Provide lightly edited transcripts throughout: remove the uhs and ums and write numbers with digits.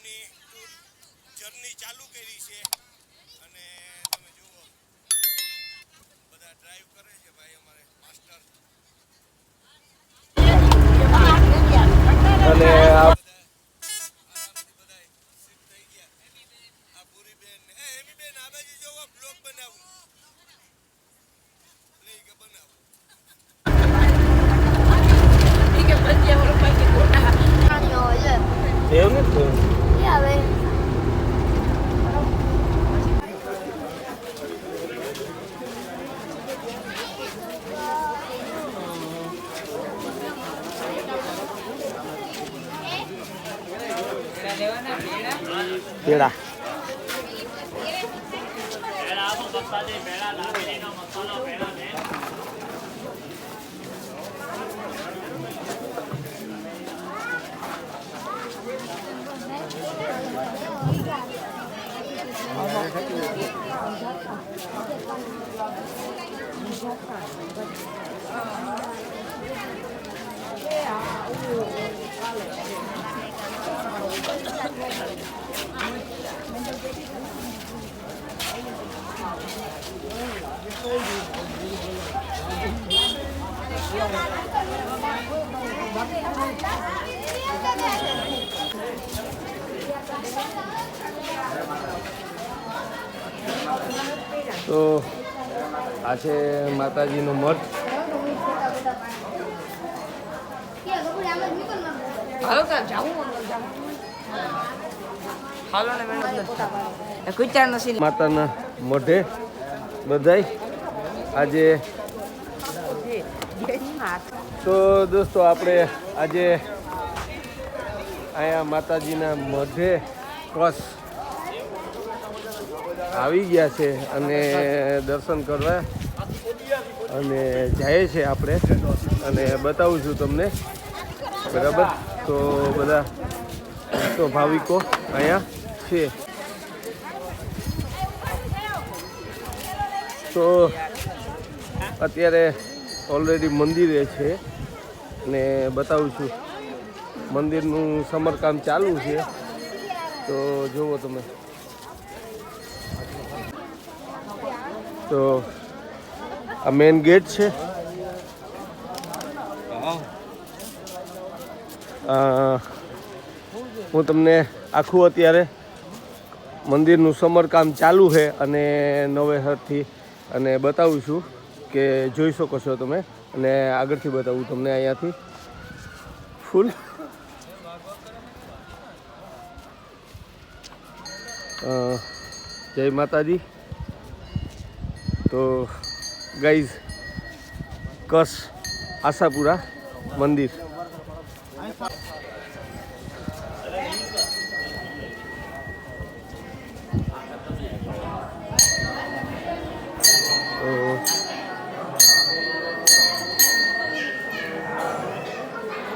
ની જર્ની ચાલુ કરી છે અને તમે જુઓ બધા ડ્રાઈવ કરે છે ભાઈ અમારે માસ્ટર અને એવું નથી પેડા તો આ છે માતાજીનો મઠ. માતાના મઢે બધાય આજે તો દોસ્તો આપણે આજે અહીંયા માતાજીના મઢે કચ્છ આવી ગયા છે અને દર્શન કરવા અને જાય છે આપણે અને બતાવું છું તમને બરાબર. તો બધા તો ભાવિકો અહીંયા છે. તો અત્યારે ઓલરેડી મંદિરે છે ને બતાવું છું મંદિરનું સમારકામ ચાલુ છે. તો જુઓ તમે. તો આ મેઇન ગેટ છે. હું તમને આખું અત્યારે મંદિરનું સમારકામ ચાલુ છે અને નવેસરથી અને બતાવું છું કે જોઈ શકો છો તમે અને આગળથી બતાવું તમને અહીંયાથી ફૂલ. જય માતાજી. તો ગાઈઝ કચ્છ આશાપુરા મંદિર.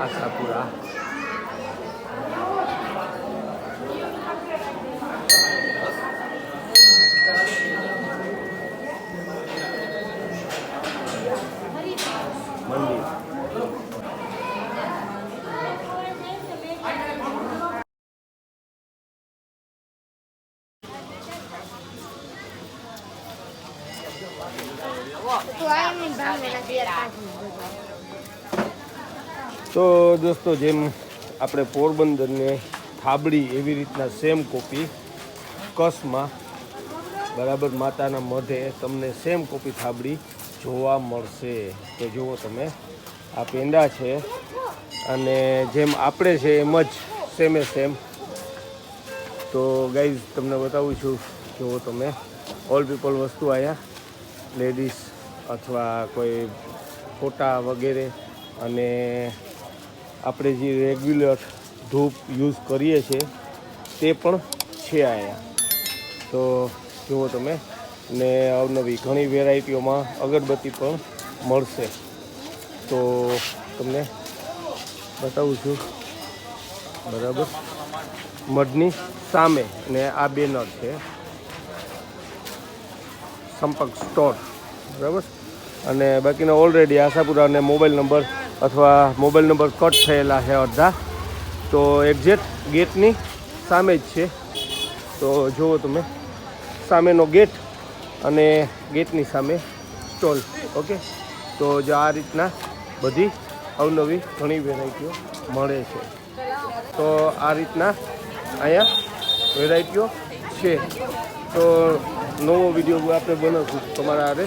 આશાપુરા મંદિર. તો દોસ્તો જેમ આપણે પોરબંદરને થાબડી એવી રીતના સેમ કોપી કચ્છમાં બરાબર માતાના મઢે તમને સેમ કોપી થાબડી જોવા મળશે. તો જુઓ તમે આ પેંડા છે અને જેમ આપણે છે એમ જ સેમે સેમ. તો ગાઈઝ તમને બતાવું છું. જુઓ તમે ઓલ પીપલ વસ્તુ અહીંયા લેડીઝ અથવા કોઈ ફોટા વગેરે અને આપણે જે રેગ્યુલર ધૂપ યુઝ કરીએ છીએ તે પણ છે અહીંયા. તો જુઓ તમે ને અવનવી ઘણી વેરાયટીઓમાં અગરબત્તી પણ મળશે. તો તમને બતાવું છું બરાબર મઢની સામે ને આ બેનર છે સંપર્ક સ્ટોર બરાબર. અને બાકીના ઓલરેડી આશાપુરા અને મોબાઈલ નંબર અથવા મોબાઈલ નંબર કટ થયેલા છે અડધા. તો એક્ઝેક્ટ ગેટની સામે જ છે. તો જુઓ તમે સામેનો ગેટ અને ગેટની સામે સ્ટોલ. ઓકે, તો જો આ રીતના બધી અવનવી ઘણી વેરાયટીઓ મળે છે. તો આ રીતના અહીંયા વેરાયટીઓ છે. તો નવો વિડીયો આપણે બનાવશું તમારા હારે,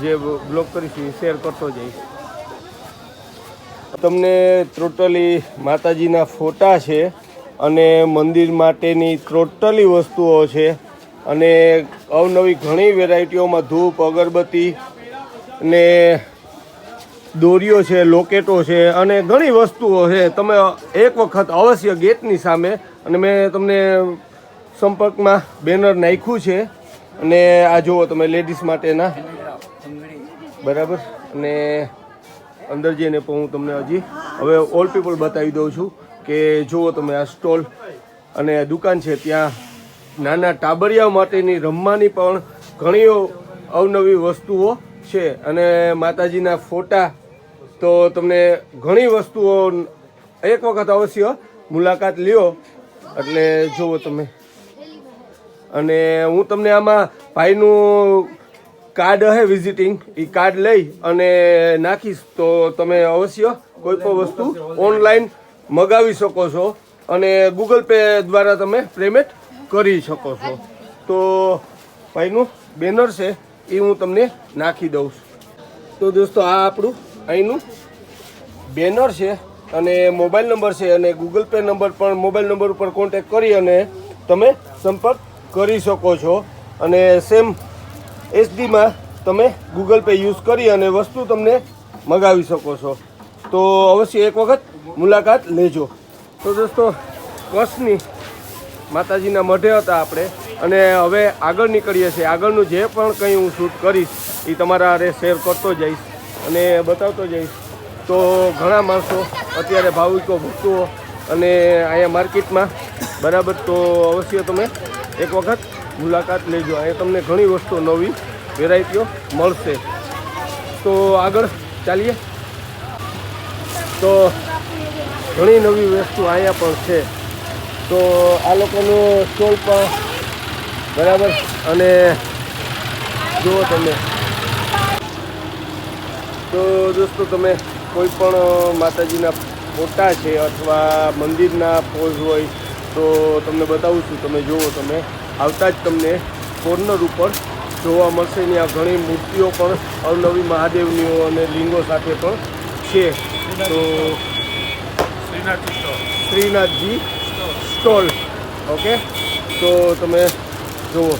જે બ્લોગ કરીશું એ શેર કરતો જઈશ. તમને ટોટલી માતાજીના ફોટા છે અને મંદિર માટેની ટોટલી વસ્તુઓ છે અને અવનવી ઘણી વેરાયટીઓમાં ધૂપ, અગરબત્તી ને દોરીઓ છે, લોકેટો છે અને ઘણી વસ્તુઓ છે. તમે એક વખત અવશ્ય ગેટની સામે, અને મેં તમને સંપર્કમાં બેનર નાખ્યું છે. અને આ જુઓ તમે લેડીઝ માટેના, બરાબર. અને અંદર જઈને પણ હું તમને હજી હવે ઓલ પીપલ બતાવી દઉં છું કે જુઓ તમે આ સ્ટોલ અને દુકાન છે. ત્યાં નાના ટાબરિયા માટેની રમવાની પણ ઘણી અવનવી વસ્તુઓ છે અને માતાજીના ફોટા. તો તમને ઘણી વસ્તુઓ એક વખત અવશ્ય મુલાકાત લ્યો. એટલે જુઓ તમે, અને હું તમને આમાં ભાઈનું કાર્ડ હે વિઝિટિંગ, એ કાર્ડ લઈ અને નાખીશ. તો તમે અવશ્ય કોઈ પણ વસ્તુ ઓનલાઈન મગાવી શકો છો અને ગૂગલ પે દ્વારા તમે પેમેન્ટ કરી શકો છો. તો ભાઈનું બેનર છે એ હું તમને નાખી દઉં છું. તો દોસ્તો આ આપણું અહીંનું બેનર છે અને મોબાઈલ નંબર છે અને ગૂગલ પે નંબર પણ મોબાઈલ નંબર ઉપર કોન્ટેક કરી અને તમે સંપર્ક કરી શકો છો. અને સેમ એસડીમાં તમે ગૂગલ પે યુઝ કરી અને વસ્તુ તમને મગાવી શકો છો. તો અવશ્ય એક વખત મુલાકાત લેજો. તો દોસ્તો કચ્છની માતાજીના મઢે હતા આપણે, અને હવે આગળ નીકળીએ છીએ. આગળનું જે પણ કંઈ હું શૂટ કરીશ એ તમારા હારે શેર કરતો જઈશ અને બતાવતો જઈશ. તો ઘણા માણસો અત્યારે ભાવિકો ભક્તો અને અહીંયા માર્કેટમાં, બરાબર. તો અવશ્ય તમે એક વખત મુલાકાત લેજો. અહીંયા તમને ઘણી વસ્તુઓ નવી વેરાયટીઓ મળશે. તો આગળ ચાલીએ. તો ઘણી નવી વસ્તુ અહીંયા પણ છે. તો આ લોકોનું સ્ટોલ પણ, બરાબર. અને જુઓ તમે, તો દોસ્તો તમે કોઈ પણ માતાજીના ફોટા છે અથવા મંદિરના પોઝ હોય તો તમને બતાવું છું. તમે જુઓ, તમે આવતા જ તમને કોર્નર ઉપર જોવા મળશે. ત્યાં ઘણી મૂર્તિઓ પણ અવનવી મહાદેવનીઓ અને લિંગો સાથે પણ છે. તો શ્રીનાથજી સ્ટોલ. ઓકે, તો તમે જુઓ.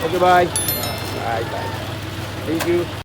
Okay, bye bye bye, thank you.